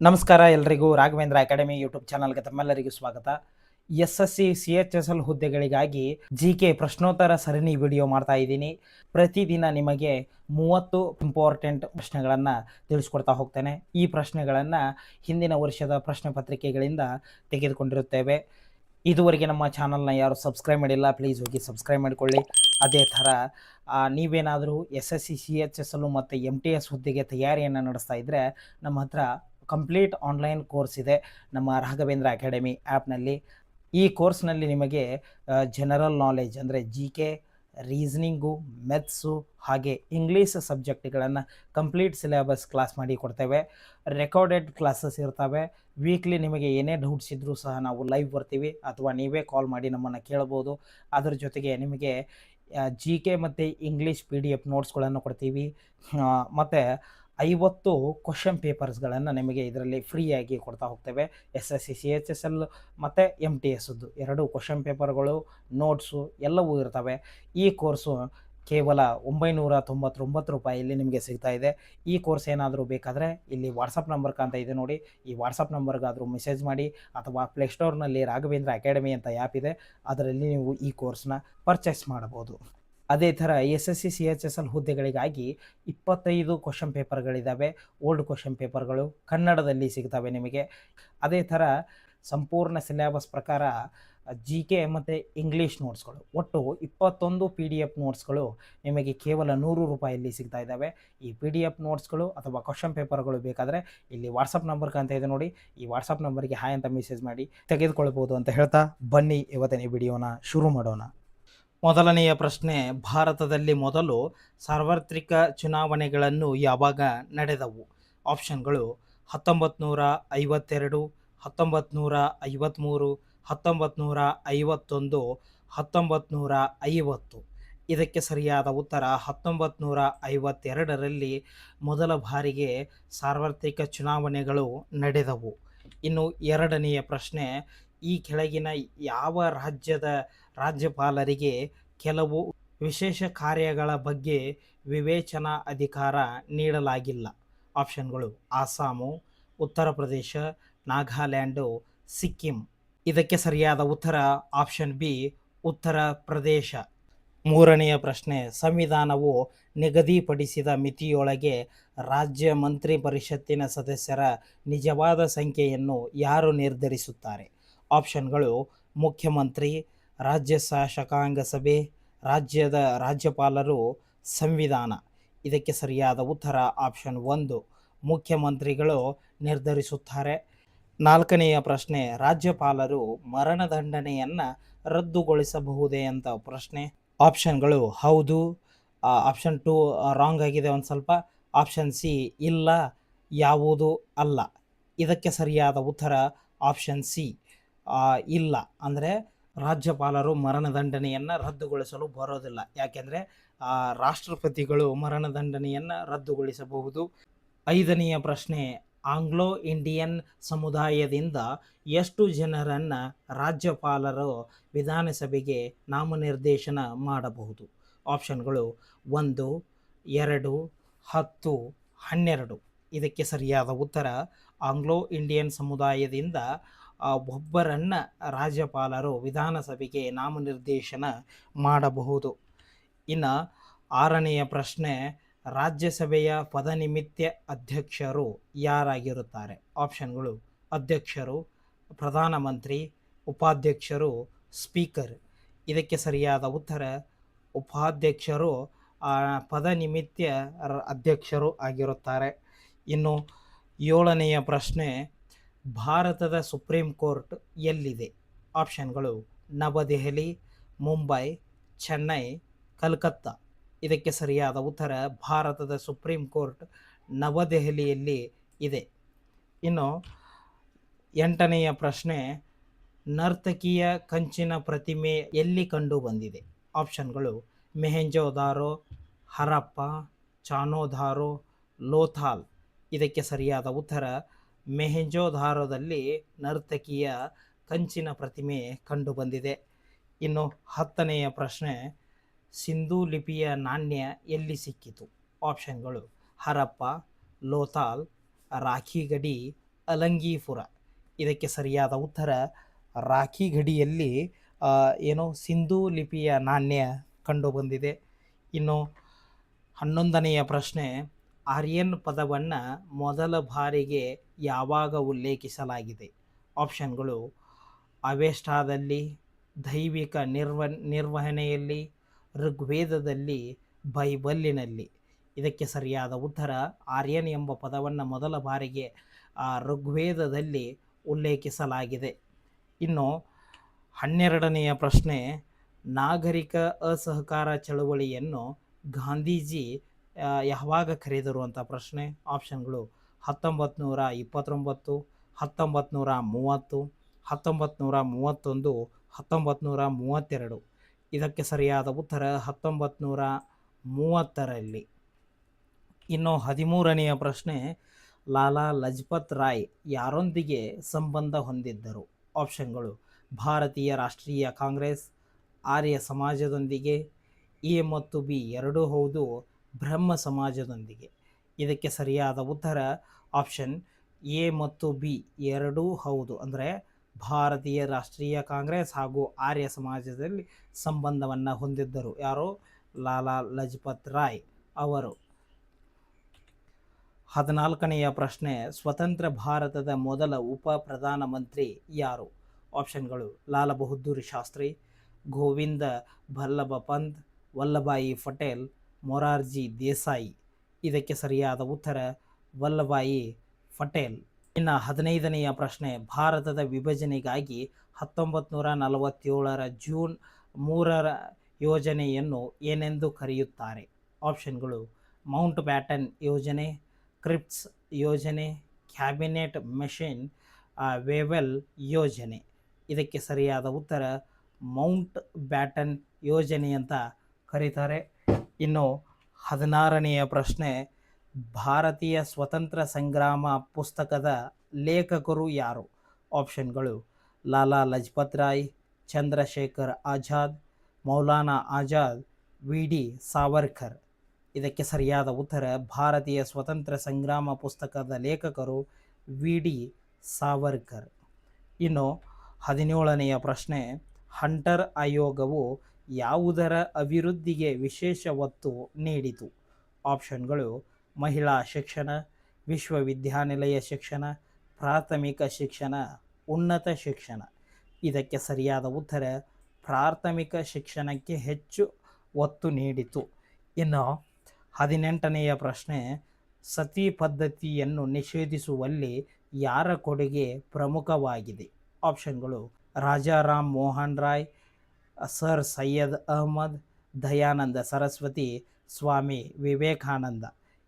ನಮಸ್ಕಾರ ಎಲ್ರಿಗೂ Raghavendra academy YouTube ಚಾನಲ್ಗೆ ತಮ್ಮೆಲ್ಲರಿಗೂ ಸ್ವಾಗತ. SSC CHSL ಹುದ್ದೆಗಳಿಗಾಗಿ GK ಪ್ರಶ್ನೋತ್ತರ ಸರಣಿ ವಿಡಿಯೋ ಮಾಡ್ತಾ ಇದ್ದೀನಿ. ಪ್ರತಿದಿನ ನಿಮಗೆ 30 ಇಂಪಾರ್ಟೆಂಟ್ ಪ್ರಶ್ನೆಗಳನ್ನು ತಿಳಿಸ್ಕೊಡ್ತಾ ಹೋಗ್ತೇನೆ. ಈ ಪ್ರಶ್ನೆಗಳನ್ನು ಹಿಂದಿನ ವರ್ಷದ ಪ್ರಶ್ನೆ ಪತ್ರಿಕೆಗಳಿಂದ ತೆಗೆದುಕೊಂಡಿರುತ್ತೇವೆ. ಇದುವರೆಗೆ ನಮ್ಮ ಚಾನಲ್ನ ಯಾರು ಸಬ್ಸ್ಕ್ರೈಬ್ ಮಾಡಿಲ್ಲ, ಪ್ಲೀಸ್ ಹೋಗಿ ಸಬ್ಸ್ಕ್ರೈಬ್ ಮಾಡಿಕೊಳ್ಳಿ. ಅದೇ ಥರ ನೀವೇನಾದರೂ SSC CHSL ಮತ್ತು MTS ಹುದ್ದೆಗೆ ತಯಾರಿಯನ್ನು ನಡೆಸ್ತಾ ಇದ್ದರೆ ನಮ್ಮ ಹತ್ರ ಕಂಪ್ಲೀಟ್ ಆನ್ಲೈನ್ ಕೋರ್ಸ್ ಇದೆ ನಮ್ಮ ರಾಘವೇಂದ್ರ ಅಕಾಡೆಮಿ ಆ್ಯಪ್ನಲ್ಲಿ. ಈ ಕೋರ್ಸ್ನಲ್ಲಿ ನಿಮಗೆ ಜನರಲ್ ನಾಲೆಜ್ ಅಂದರೆ GK, ರೀಸನಿಂಗು, ಮೆಥ್ಸು ಹಾಗೆ ಇಂಗ್ಲೀಷ್ ಸಬ್ಜೆಕ್ಟ್ಗಳನ್ನು ಕಂಪ್ಲೀಟ್ ಸಿಲೆಬಸ್ ಕ್ಲಾಸ್ ಮಾಡಿ ಕೊಡ್ತೇವೆ. ರೆಕಾರ್ಡೆಡ್ ಕ್ಲಾಸಸ್ ಇರ್ತವೆ. ವೀಕ್ಲಿ ನಿಮಗೆ ಏನೇ ಡೌಟ್ಸ್ ಇದ್ದರೂ ಸಹ ನಾವು ಲೈವ್ ಬರ್ತೀವಿ ಅಥವಾ ನೀವೇ ಕಾಲ್ ಮಾಡಿ ನಮ್ಮನ್ನು ಕೇಳ್ಬೋದು. ಅದರ ಜೊತೆಗೆ ನಿಮಗೆ GK ಮತ್ತು ಇಂಗ್ಲೀಷ್ PDF ನೋಟ್ಸ್ಗಳನ್ನು ಕೊಡ್ತೀವಿ. ಮತ್ತು 50 ಕ್ವಶನ್ ಪೇಪರ್ಸ್ಗಳನ್ನು ನಿಮಗೆ ಇದರಲ್ಲಿ ಫ್ರೀಯಾಗಿ ಕೊಡ್ತಾ ಹೋಗ್ತೇವೆ. SSC CHSL ಮತ್ತು MTSದ್ದು 2 ಕ್ವಶನ್ ಪೇಪರ್ಗಳು, ನೋಟ್ಸು ಎಲ್ಲವೂ ಇರ್ತವೆ. ಈ ಕೋರ್ಸು ಕೇವಲ 999 ರೂಪಾಯಿಯಲ್ಲಿ ನಿಮಗೆ ಸಿಗ್ತಾ ಇದೆ. ಈ ಕೋರ್ಸ್ ಏನಾದರೂ ಬೇಕಾದರೆ ಇಲ್ಲಿ ವಾಟ್ಸಪ್ ನಂಬರ್ ಕಾಣ್ತಾ ಇದೆ ನೋಡಿ, ಈ ವಾಟ್ಸಪ್ ನಂಬರ್ಗಾದರೂ ಮೆಸೇಜ್ ಮಾಡಿ ಅಥವಾ ಪ್ಲೇಸ್ಟೋರ್ನಲ್ಲಿ ರಾಘವೇಂದ್ರ ಅಕಾಡೆಮಿ ಅಂತ ಆ್ಯಪ್ ಇದೆ, ಅದರಲ್ಲಿ ನೀವು ಈ ಕೋರ್ಸ್ನ ಪರ್ಚೇಸ್ ಮಾಡಬಹುದು. ಅದೇ ಥರ SSC CHSL ಹುದ್ದೆಗಳಿಗಾಗಿ 25 ಕ್ವಶನ್ ಪೇಪರ್ಗಳಿದ್ದಾವೆ. ಓಲ್ಡ್ ಕ್ವಶನ್ ಪೇಪರ್ಗಳು ಕನ್ನಡದಲ್ಲಿ ಸಿಗ್ತವೆ ನಿಮಗೆ. ಅದೇ ಥರ ಸಂಪೂರ್ಣ ಸಿಲೆಬಸ್ ಪ್ರಕಾರ GK ಮತ್ತು ಇಂಗ್ಲೀಷ್ ನೋಟ್ಸ್ಗಳು ಒಟ್ಟು 21 PDF ನೋಟ್ಸ್ಗಳು ನಿಮಗೆ ಕೇವಲ 100 ರೂಪಾಯಿಯಲ್ಲಿ ಸಿಗ್ತಾ ಇದ್ದಾವೆ. ಈ PDF ನೋಟ್ಸ್ಗಳು ಅಥವಾ ಕ್ವಶನ್ ಪೇಪರ್ಗಳು ಬೇಕಾದರೆ ಇಲ್ಲಿ ವಾಟ್ಸಪ್ ನಂಬರ್ ಕಾಣ್ತಾ ಇದೆ ನೋಡಿ, ಈ ವಾಟ್ಸಪ್ ನಂಬರ್ಗೆ ಹಾಯ್ ಅಂತ ಮೆಸೇಜ್ ಮಾಡಿ ತೆಗೆದುಕೊಳ್ಬೋದು ಅಂತ ಹೇಳ್ತಾ ಬನ್ನಿ ಇವತ್ತಿನ ವಿಡಿಯೋನ ಶುರು ಮಾಡೋಣ. ಮೊದಲನೆಯ ಪ್ರಶ್ನೆ, ಭಾರತದಲ್ಲಿ ಮೊದಲು ಸಾರ್ವತ್ರಿಕ ಚುನಾವಣೆಗಳನ್ನು ಯಾವಾಗ ನಡೆದವು? ಆಪ್ಷನ್ಗಳು 1952, 1953, 1951, 1950. ಇದಕ್ಕೆ ಸರಿಯಾದ ಉತ್ತರ 1952ರಲ್ಲಿ ಮೊದಲ ಬಾರಿಗೆ ಸಾರ್ವತ್ರಿಕ ಚುನಾವಣೆಗಳು ನಡೆದವು. ಇನ್ನು ಎರಡನೆಯ ಪ್ರಶ್ನೆ, ಈ ಕೆಳಗಿನ ಯಾವ ರಾಜ್ಯದ ರಾಜ್ಯಪಾಲರಿಗೆ ಕೆಲವು ವಿಶೇಷ ಕಾರ್ಯಗಳ ಬಗ್ಗೆ ವಿವೇಚನಾ ಅಧಿಕಾರ ನೀಡಲಾಗಿಲ್ಲ? ಆಪ್ಷನ್ಗಳು ಅಸ್ಸಾಮು, ಉತ್ತರ ಪ್ರದೇಶ, ನಾಗಾಲ್ಯಾಂಡು, ಸಿಕ್ಕಿಂ. ಇದಕ್ಕೆ ಸರಿಯಾದ ಉತ್ತರ ಆಪ್ಷನ್ ಬಿ, ಉತ್ತರ ಪ್ರದೇಶ. ಮೂರನೆಯ ಪ್ರಶ್ನೆ, ಸಂವಿಧಾನವು ನಿಗದಿಪಡಿಸಿದ ಮಿತಿಯೊಳಗೆ ರಾಜ್ಯ ಮಂತ್ರಿ ಪರಿಷತ್ತಿನ ಸದಸ್ಯರ ನಿಜವಾದ ಸಂಖ್ಯೆಯನ್ನು ಯಾರು ನಿರ್ಧರಿಸುತ್ತಾರೆ? ಆಪ್ಷನ್ಗಳು ಮುಖ್ಯಮಂತ್ರಿ, ರಾಜ್ಯ ಶಾಸಕಾಂಗ ಸಭೆ, ರಾಜ್ಯದ ರಾಜ್ಯಪಾಲರು, ಸಂವಿಧಾನ. ಇದಕ್ಕೆ ಸರಿಯಾದ ಉತ್ತರ ಆಪ್ಷನ್ 1, ಮುಖ್ಯಮಂತ್ರಿಗಳು ನಿರ್ಧರಿಸುತ್ತಾರೆ. ನಾಲ್ಕನೆಯ ಪ್ರಶ್ನೆ, ರಾಜ್ಯಪಾಲರು ಮರಣದಂಡನೆಯನ್ನು ರದ್ದುಗೊಳಿಸಬಹುದೇ ಅಂತ ಪ್ರಶ್ನೆ. ಆಪ್ಷನ್ಗಳು ಹೌದು, ಆಪ್ಷನ್ 2 ರಾಂಗ್ ಆಗಿದೆ ಒಂದು ಸ್ವಲ್ಪ, ಆಪ್ಷನ್ ಸಿ ಇಲ್ಲ, ಯಾವುದು ಅಲ್ಲ. ಇದಕ್ಕೆ ಸರಿಯಾದ ಉತ್ತರ ಆಪ್ಷನ್ ಸಿ, ಇಲ್ಲ. ಅಂದರೆ ರಾಜ್ಯಪಾಲರು ಮರಣದಂಡನೆಯನ್ನು ರದ್ದುಗೊಳಿಸಲು ಬರೋದಿಲ್ಲ. ಯಾಕೆಂದರೆ ರಾಷ್ಟ್ರಪತಿಗಳು ಮರಣದಂಡನೆಯನ್ನು ರದ್ದುಗೊಳಿಸಬಹುದು. ಐದನೆಯ ಪ್ರಶ್ನೆ, ಆಂಗ್ಲೋ ಇಂಡಿಯನ್ ಸಮುದಾಯದಿಂದ ಎಷ್ಟು ಜನರನ್ನು ರಾಜ್ಯಪಾಲರು ವಿಧಾನಸಭೆಗೆ ನಾಮನಿರ್ದೇಶನ ಮಾಡಬಹುದು? ಆಪ್ಷನ್ಗಳು 1, 2, 10, 12. ಇದಕ್ಕೆ ಸರಿಯಾದ ಉತ್ತರ ಆಂಗ್ಲೋ ಇಂಡಿಯನ್ ಸಮುದಾಯದಿಂದ ಒಬ್ಬರನ್ನು ರಾಜ್ಯಪಾಲರು ವಿಧಾನಸಭೆಗೆ ನಾಮನಿರ್ದೇಶನ ಮಾಡಬಹುದು. ಇನ್ನು ಆರನೆಯ ಪ್ರಶ್ನೆ, ರಾಜ್ಯಸಭೆಯ ಪದನಿಮಿತ್ತ ಅಧ್ಯಕ್ಷರು ಯಾರಾಗಿರುತ್ತಾರೆ? ಆಪ್ಷನ್ಗಳು ಅಧ್ಯಕ್ಷರು, ಪ್ರಧಾನಮಂತ್ರಿ, ಉಪಾಧ್ಯಕ್ಷರು, ಸ್ಪೀಕರ್. ಇದಕ್ಕೆ ಸರಿಯಾದ ಉತ್ತರ ಉಪಾಧ್ಯಕ್ಷರು ಪದನಿಮಿತ್ತ ಅಧ್ಯಕ್ಷರು ಆಗಿರುತ್ತಾರೆ. ಇನ್ನು ಏಳನೆಯ ಪ್ರಶ್ನೆ, ಭಾರತದ ಸುಪ್ರೀಂ ಕೋರ್ಟ್ ಎಲ್ಲಿದೆ? ಆಪ್ಷನ್ಗಳು ನವದೆಹಲಿ, ಮುಂಬೈ, ಚೆನ್ನೈ, ಕಲ್ಕತ್ತಾ. ಇದಕ್ಕೆ ಸರಿಯಾದ ಉತ್ತರ ಭಾರತದ ಸುಪ್ರೀಂ ಕೋರ್ಟ್ ನವದೆಹಲಿಯಲ್ಲಿ ಇದೆ. ಇನ್ನು ಎಂಟನೆಯ ಪ್ರಶ್ನೆ, ನರ್ತಕಿಯ ಕಂಚಿನ ಪ್ರತಿಮೆ ಎಲ್ಲಿ ಕಂಡು ಬಂದಿದೆ? ಆಪ್ಷನ್ಗಳು ಮೊಹೆಂಜೊದಾರೋ, ಹರಪ್ಪ, ಚಾನೋದಾರೋ, ಲೋಥಾಲ್. ಇದಕ್ಕೆ ಸರಿಯಾದ ಉತ್ತರ ಮೊಹೆಂಜೊದಾರೋದಲ್ಲಿ ನರ್ತಕಿಯ ಕಂಚಿನ ಪ್ರತಿಮೆ ಕಂಡುಬಂದಿದೆ. ಇನ್ನು ಹತ್ತನೆಯ ಪ್ರಶ್ನೆ, ಸಿಂಧೂ ಲಿಪಿಯ ನಾಣ್ಯ ಎಲ್ಲಿ ಸಿಕ್ಕಿತು? ಆಪ್ಷನ್ಗಳು ಹರಪ್ಪ, ಲೋಥಾಲ್, ರಾಖಿಗಡಿ, ಅಲಂಗೀಪುರ. ಇದಕ್ಕೆ ಸರಿಯಾದ ಉತ್ತರ ರಾಖಿ ಗಡಿಯಲ್ಲಿ ಏನು ಸಿಂಧೂ ಲಿಪಿಯ ನಾಣ್ಯ ಕಂಡುಬಂದಿದೆ. ಇನ್ನು 11ನೆಯ ಪ್ರಶ್ನೆ, ಆರ್ಯನ್ ಪದವನ್ನು ಮೊದಲ ಬಾರಿಗೆ ಯಾವಾಗ ಉಲ್ಲೇಖಿಸಲಾಗಿದೆ? ಆಪ್ಷನ್ಗಳು ಅವೆಸ್ಟಾದಲ್ಲಿ, ದೈವಿಕ ನಿರ್ವಹಣೆಯಲ್ಲಿ, ಋಗ್ವೇದದಲ್ಲಿ, ಬೈಬಲ್ಲಿನಲ್ಲಿ. ಇದಕ್ಕೆ ಸರಿಯಾದ ಉತ್ತರ ಆರ್ಯನ್ ಎಂಬ ಪದವನ್ನು ಮೊದಲ ಬಾರಿಗೆ ಋಗ್ವೇದದಲ್ಲಿ ಉಲ್ಲೇಖಿಸಲಾಗಿದೆ. ಇನ್ನು 12ನೆಯ ಪ್ರಶ್ನೆ, ನಾಗರಿಕ ಅಸಹಕಾರ ಚಳವಳಿಯನ್ನು ಗಾಂಧೀಜಿ ಯಾವಾಗ ಕರೆದರು ಅಂತ ಪ್ರಶ್ನೆ. ಆಪ್ಷನ್ಗಳು 1929, 1930, 1931, 1932. ಇದಕ್ಕೆ ಸರಿಯಾದ ಉತ್ತರ 1930ರಲ್ಲಿ. ಇನ್ನು 13ನೆಯ ಪ್ರಶ್ನೆ, ಲಾಲಾ ಲಜಪತ್ ರಾಯ್ ಯಾರೊಂದಿಗೆ ಸಂಬಂಧ ಹೊಂದಿದ್ದರು? ಆಪ್ಷನ್ಗಳು ಭಾರತೀಯ ರಾಷ್ಟ್ರೀಯ ಕಾಂಗ್ರೆಸ್, ಆರ್ಯ ಸಮಾಜದೊಂದಿಗೆ, ಎ ಮತ್ತು ಬಿ ಎರಡೂ ಹೌದು, ಬ್ರಹ್ಮ ಸಮಾಜದೊಂದಿಗೆ. ಇದಕ್ಕೆ ಸರಿಯಾದ ಉತ್ತರ ಆಪ್ಷನ್ ಎ ಮತ್ತು ಬಿ ಎರಡೂ ಹೌದು. ಅಂದರೆ ಭಾರತೀಯ ರಾಷ್ಟ್ರೀಯ ಕಾಂಗ್ರೆಸ್ ಹಾಗೂ ಆರ್ಯ ಸಮಾಜದಲ್ಲಿ ಸಂಬಂಧವನ್ನು ಹೊಂದಿದ್ದರು. ಯಾರು? ಲಾಲಾ ಲಜಪತ್ ರಾಯ್ ಅವರು. 14ನೆಯ ಪ್ರಶ್ನೆ, ಸ್ವತಂತ್ರ ಭಾರತದ ಮೊದಲ ಉಪ ಪ್ರಧಾನಮಂತ್ರಿ ಯಾರು? ಆಪ್ಷನ್ಗಳು ಲಾಲಾ ಬಹದ್ದೂರ್ ಶಾಸ್ತ್ರಿ, ಗೋವಿಂದ ಬಲ್ಲಭ ಪಂತ್, ವಲ್ಲಭಾಯಿ ಪಟೇಲ್, ಮೊರಾರ್ಜಿ ದೇಸಾಯಿ. ಇದಕ್ಕೆ ಸರಿಯಾದ ಉತ್ತರ ವಲ್ಲಭಾಯಿ ಪಟೇಲ್. ಇನ್ನು 15ನೆಯ ಪ್ರಶ್ನೆ, ಭಾರತದ ವಿಭಜನೆಗಾಗಿ 1947 ಜೂನ್ 3ರ ಯೋಜನೆಯನ್ನು ಏನೆಂದು ಕರೆಯುತ್ತಾರೆ? ಆಪ್ಷನ್ಗಳು ಮೌಂಟ್ ಬ್ಯಾಟನ್ ಯೋಜನೆ, ಕ್ರಿಪ್ಸ್ ಯೋಜನೆ, ಕ್ಯಾಬಿನೆಟ್ ಮಿಷನ್ ವೇವೆಲ್ ಯೋಜನೆ. ಇದಕ್ಕೆ ಸರಿಯಾದ ಉತ್ತರ ಮೌಂಟ್ ಬ್ಯಾಟನ್ ಯೋಜನೆ ಅಂತ ಕರೀತಾರೆ. ಇನ್ನು 16ನೆಯ ಪ್ರಶ್ನೆ, ಭಾರತೀಯ ಸ್ವತಂತ್ರ ಸಂಗ್ರಾಮ ಪುಸ್ತಕದ ಲೇಖಕರು ಯಾರು? ಆಪ್ಷನ್ಗಳು ಲಾಲಾ ಲಜಪತ್ ರಾಯ್, ಚಂದ್ರಶೇಖರ್ ಆಜಾದ್, ಮೌಲಾನಾ ಆಜಾದ್, ವಿ ಡಿ ಸಾವರ್ಕರ್. ಇದಕ್ಕೆ ಸರಿಯಾದ ಉತ್ತರ ಭಾರತೀಯ ಸ್ವತಂತ್ರ ಸಂಗ್ರಾಮ ಪುಸ್ತಕದ ಲೇಖಕರು ವಿ ಡಿ ಸಾವರ್ಕರ್. ಇನ್ನು 17ನೆಯ ಪ್ರಶ್ನೆ, ಹಂಟರ್ ಆಯೋಗವು ಯಾವುದರ ಅಭಿವೃದ್ಧಿಗೆ ವಿಶೇಷ ಒತ್ತು ನೀಡಿತು? ಆಪ್ಷನ್ಗಳು ಮಹಿಳಾ ಶಿಕ್ಷಣ, ವಿಶ್ವವಿದ್ಯಾನಿಲಯ ಶಿಕ್ಷಣ, ಪ್ರಾಥಮಿಕ ಶಿಕ್ಷಣ, ಉನ್ನತ ಶಿಕ್ಷಣ. ಇದಕ್ಕೆ ಸರಿಯಾದ ಉತ್ತರ ಪ್ರಾಥಮಿಕ ಶಿಕ್ಷಣಕ್ಕೆ ಹೆಚ್ಚು ಒತ್ತು ನೀಡಿತು. ಇನ್ನು 18ನೆಯ ಪ್ರಶ್ನೆ, ಸತಿ ಪದ್ಧತಿಯನ್ನು ನಿಷೇಧಿಸುವಲ್ಲಿ ಯಾರ ಕೊಡುಗೆ ಪ್ರಮುಖವಾಗಿದೆ? ಆಪ್ಷನ್ಗಳು ರಾಜಾರಾಮ್ ಮೋಹನ್ ರಾಯ್, ಸರ್ ಸೈಯದ್ ಅಹಮದ್, ದಯಾನಂದ ಸರಸ್ವತಿ, ಸ್ವಾಮಿ ವಿವೇಕಾನಂದ.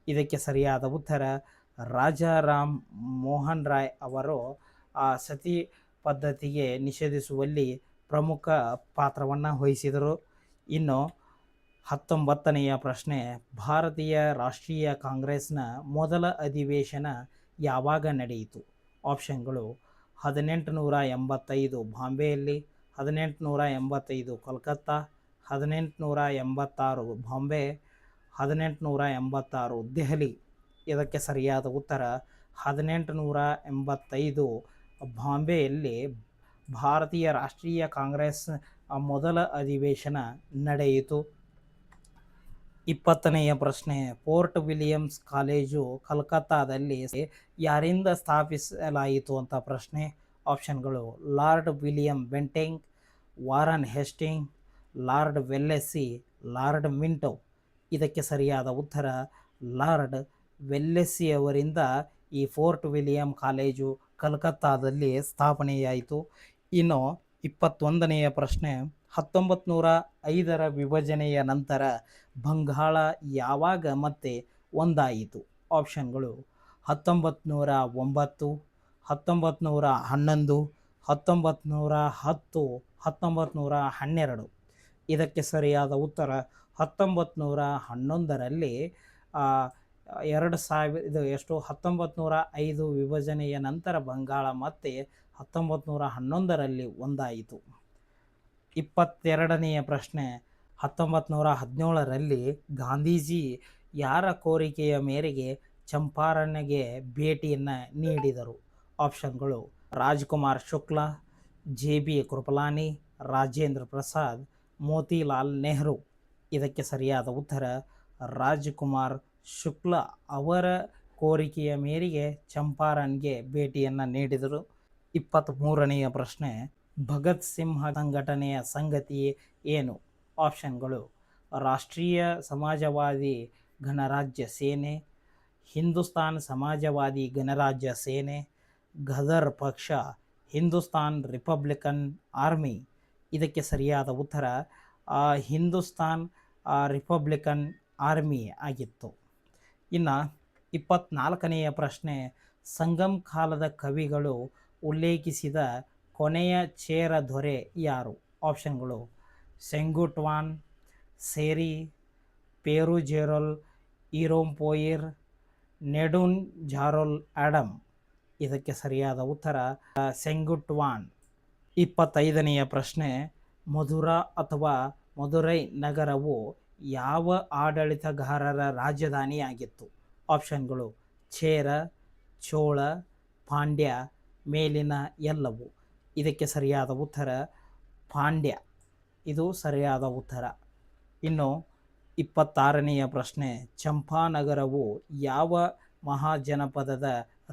ಇದಕ್ಕೆ ಸರಿಯಾದ ಉತ್ತರ ರಾಜಾರಾಮ್ ಮೋಹನ್ ರಾಯ್ ಅವರು ಸತಿ ಪದ್ಧತಿಗೆ ನಿಷೇಧಿಸುವಲ್ಲಿ ಪ್ರಮುಖ ಪಾತ್ರವನ್ನು ವಹಿಸಿದರು. ಇನ್ನು 19ನೆಯ ಪ್ರಶ್ನೆ, ಭಾರತೀಯ ರಾಷ್ಟ್ರೀಯ ಕಾಂಗ್ರೆಸ್ನ ಮೊದಲ ಅಧಿವೇಶನ ಯಾವಾಗ ನಡೆಯಿತು? ಆಪ್ಷನ್ಗಳು 1885 ಬಾಂಬೆಯಲ್ಲಿ, 1885 ಕೋಲ್ಕತ್ತಾ, 1886 ಬಾಂಬೆ, 1886 ದೆಹಲಿ. ಇದಕ್ಕೆ ಸರಿಯಾದ ಉತ್ತರ 1885 ಬಾಂಬೆಯಲ್ಲಿ ಭಾರತೀಯ ರಾಷ್ಟ್ರೀಯ ಕಾಂಗ್ರೆಸ್ ಮೊದಲ ಅಧಿವೇಶನ ನಡೆಯಿತು. 20ನೆಯ ಪ್ರಶ್ನೆ, ಫೋರ್ಟ್ ವಿಲಿಯಮ್ಸ್ ಕಾಲೇಜು ಕಲ್ಕತ್ತಾದಲ್ಲಿ ಯಾರಿಂದ ಸ್ಥಾಪಿಸಲಾಯಿತು ಅಂತ ಪ್ರಶ್ನೆ. ಆಪ್ಷನ್ಗಳು lord William Bentinck, Warren Hasting, lord Wellesley, lord Minto. ಇದಕ್ಕೆ ಸರಿಯಾದ ಉತ್ತರ ಲಾರ್ಡ್ ವೆಲ್ಲೆಸ್ಲಿ ಅವರಿಂದ ಈ ಫೋರ್ಟ್ ವಿಲಿಯಂ ಕಾಲೇಜು ಕಲ್ಕತ್ತಾದಲ್ಲಿ ಸ್ಥಾಪನೆಯಾಯಿತು. ಇನ್ನು 21ನೆಯ ಪ್ರಶ್ನೆ, 1905ರ ವಿಭಜನೆಯ ನಂತರ ಬಂಗಾಳ ಯಾವಾಗ ಮತ್ತೆ ಒಂದಾಯಿತು? ಆಪ್ಷನ್ಗಳು 1909, 1911, 1910, 1912. ಇದಕ್ಕೆ ಸರಿಯಾದ ಉತ್ತರ 1911ರಲ್ಲಿ 1905 ವಿಭಜನೆಯ ನಂತರ ಬಂಗಾಳ ಮತ್ತೆ 1911ರಲ್ಲಿ ಒಂದಾಯಿತು. 22ನೆಯ ಪ್ರಶ್ನೆ, 1917ರಲ್ಲಿ ಗಾಂಧೀಜಿ ಯಾರ ಕೋರಿಕೆಯ ಮೇರೆಗೆ ಚಂಪಾರಣ್ಗೆ ಭೇಟಿಯನ್ನು ನೀಡಿದರು? ಆಪ್ಷನ್ಗಳು ರಾಜ್ಕುಮಾರ್ ಶುಕ್ಲಾ, JB ಕೃಪಲಾನಿ, ರಾಜೇಂದ್ರ ಪ್ರಸಾದ್, ಮೋತಿಲಾಲ್ ನೆಹರು. ಇದಕ್ಕೆ ಸರಿಯಾದ ಉತ್ತರ ರಾಜ್ಕುಮಾರ್ ಶುಕ್ಲಾ ಅವರ ಕೋರಿಕೆಯ ಮೇರೆಗೆ ಚಂಪಾರನ್ಗೆ ಭೇಟಿಯನ್ನು ನೀಡಿದರು. 23ನೆಯ ಪ್ರಶ್ನೆ, ಭಗತ್ ಸಿಂಹ ಸಂಘಟನೆಯ ಸಂಗತಿ ಏನು? ಆಪ್ಷನ್ಗಳು ರಾಷ್ಟ್ರೀಯ ಸಮಾಜವಾದಿ ಗಣರಾಜ್ಯ ಸೇನೆ, ಹಿಂದೂಸ್ತಾನ್ ಸಮಾಜವಾದಿ ಗಣರಾಜ್ಯ ಸೇನೆ, ಗದರ್ ಪಕ್ಷ, ಹಿಂದೂಸ್ತಾನ್ ರಿಪಬ್ಲಿಕನ್ ಆರ್ಮಿ. ಇದಕ್ಕೆ ಸರಿಯಾದ ಉತ್ತರ ಹಿಂದೂಸ್ತಾನ್ ರಿಪಬ್ಲಿಕನ್ ಆರ್ಮಿ ಆಗಿತ್ತು. ಇನ್ನು 24ನೆಯ ಪ್ರಶ್ನೆ, ಸಂಗಮ್ ಕಾಲದ ಕವಿಗಳು ಉಲ್ಲೇಖಿಸಿದ ಕೊನೆಯ ಚೇರ ದೊರೆ ಯಾರು? ಆಪ್ಷನ್ಗಳು ಸೆಂಗುಟ್ವಾನ್, ಸೇರಿ, ಪೇರುಜೆರೊಲ್, ಇರೋಂಪೋಯಿರ್, ನೆಡುನ್ ಜಾರೊಲ್ ಆಡಮ್. ಇದಕ್ಕೆ ಸರಿಯಾದ ಉತ್ತರ ಸೆಂಗುಟ್ವಾನ್. 25ನೆಯ ಪ್ರಶ್ನೆ, ಮಧುರಾ ಅಥವಾ ಮದುರೈ ನಗರವು ಯಾವ ಆಡಳಿತಗಾರರ ರಾಜಧಾನಿಯಾಗಿತ್ತು? ಆಪ್ಷನ್ಗಳು ಚೇರ, ಚೋಳ, ಪಾಂಡ್ಯ, ಮೇಲಿನ ಎಲ್ಲವು. ಇದಕ್ಕೆ ಸರಿಯಾದ ಉತ್ತರ ಪಾಂಡ್ಯ. ಇದು ಸರಿಯಾದ ಉತ್ತರ. ಇನ್ನು 26ನೆಯ ಪ್ರಶ್ನೆ, ಚಂಪಾನಗರವು ಯಾವ ಮಹಾಜನಪದದ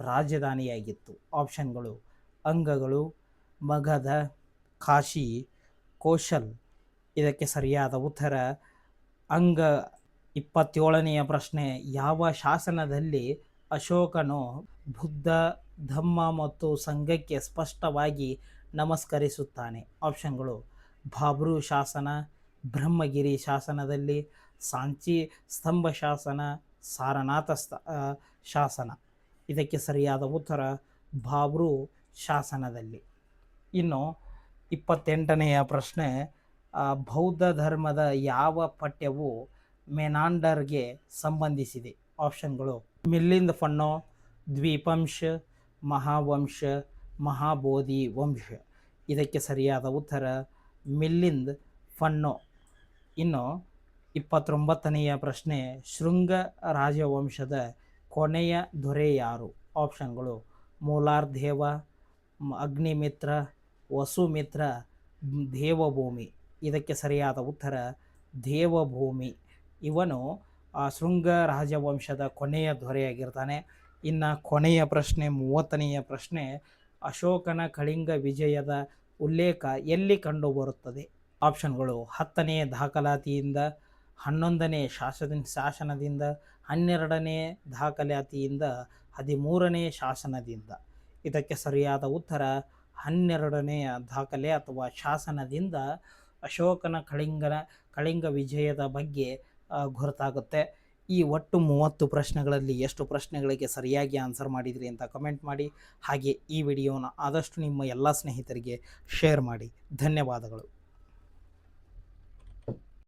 ರಾಜಧಾನಿಯಾಗಿತ್ತು? ಆಪ್ಷನ್ಗಳು ಅಂಗಗಳು, ಮಗಧ, ಕಾಶಿ, ಕೋಶಲ್. ಇದಕ್ಕೆ ಸರಿಯಾದ ಉತ್ತರ ಅಂಗ. 27ನೆಯ ಪ್ರಶ್ನೆ, ಯಾವ ಶಾಸನದಲ್ಲಿ ಅಶೋಕನು ಬುದ್ಧ, ಧಮ್ಮ ಮತ್ತು ಸಂಘಕ್ಕೆ ಸ್ಪಷ್ಟವಾಗಿ ನಮಸ್ಕರಿಸುತ್ತಾನೆ? ಆಪ್ಷನ್ಗಳು ಬಾಬ್ರು ಶಾಸನ, ಬ್ರಹ್ಮಗಿರಿ ಶಾಸನದಲ್ಲಿ, ಸಾಂಚಿ ಸ್ತಂಭ ಶಾಸನ, ಸಾರನಾಥ ಶಾಸನ. ಇದಕ್ಕೆ ಸರಿಯಾದ ಉತ್ತರ ಬಾಬ್ರು ಶಾಸನದಲ್ಲಿ. ಇನ್ನು 28ನೆಯ ಪ್ರಶ್ನೆ, ಬೌದ್ಧ ಧರ್ಮದ ಯಾವ ಪಠ್ಯವು ಮೆನಾಂಡರ್ಗೆ ಸಂಬಂಧಿಸಿದೆ? ಆಪ್ಷನ್ಗಳು ಮಿಲಿಂದ್ ಫನ್ನೋ, ದ್ವೀಪಂಶ, ಮಹಾವಂಶ, ಮಹಾಬೋಧಿ ವಂಶ. ಇದಕ್ಕೆ ಸರಿಯಾದ ಉತ್ತರ ಮಿಲಿಂದ್ ಫನ್ನೋ. ಇನ್ನು 29ನೆಯ ಪ್ರಶ್ನೆ, ಶೃಂಗ ರಾಜವಂಶದ ಕೊನೆಯ ದೊರೆ ಯಾರು? ಆಪ್ಷನ್ಗಳು ಮೂಲಾರ್ದೇವ, ಅಗ್ನಿಮಿತ್ರ, ವಸುಮಿತ್ರ, ದೇವಭೂಮಿ. ಇದಕ್ಕೆ ಸರಿಯಾದ ಉತ್ತರ ದೇವಭೂಮಿ. ಇವನು ಶೃಂಗ ರಾಜವಂಶದ ಕೊನೆಯ ದೊರೆಯಾಗಿರ್ತಾನೆ. ಇನ್ನು ಕೊನೆಯ ಪ್ರಶ್ನೆ, 30ನೆಯ ಪ್ರಶ್ನೆ, ಅಶೋಕನ ಕಳಿಂಗ ವಿಜಯದ ಉಲ್ಲೇಖ ಎಲ್ಲಿ ಕಂಡುಬರುತ್ತದೆ? ಆಪ್ಷನ್ಗಳು 10ನೇ ದಾಖಲಾತಿಯಿಂದ, 11ನೇ ಶಾಸನದಿಂದ, 12ನೇ ದಾಖಲಾತಿಯಿಂದ, 13ನೇ ಶಾಸನದಿಂದ. ಇದಕ್ಕೆ ಸರಿಯಾದ ಉತ್ತರ 12ನೇ ದಾಖಲೆ ಅಥವಾ ಶಾಸನದಿಂದ ಅಶೋಕನ ಕಳಿಂಗ ವಿಜಯದ ಬಗ್ಗೆ ಗೊತ್ತಾಗುತ್ತೆ. ಈ ಒಟ್ಟು 30 ಪ್ರಶ್ನೆಗಳಲ್ಲಿ ಎಷ್ಟು ಪ್ರಶ್ನೆಗಳಿಗೆ ಸರಿಯಾಗಿ ಆನ್ಸರ್ ಮಾಡಿದ್ರಿ ಅಂತ ಕಮೆಂಟ್ ಮಾಡಿ. ಹಾಗೆ ಈ ವಿಡಿಯೋನ ಆದಷ್ಟು ನಿಮ್ಮ ಎಲ್ಲ ಸ್ನೇಹಿತರಿಗೆ ಶೇರ್ ಮಾಡಿ. ಧನ್ಯವಾದಗಳು.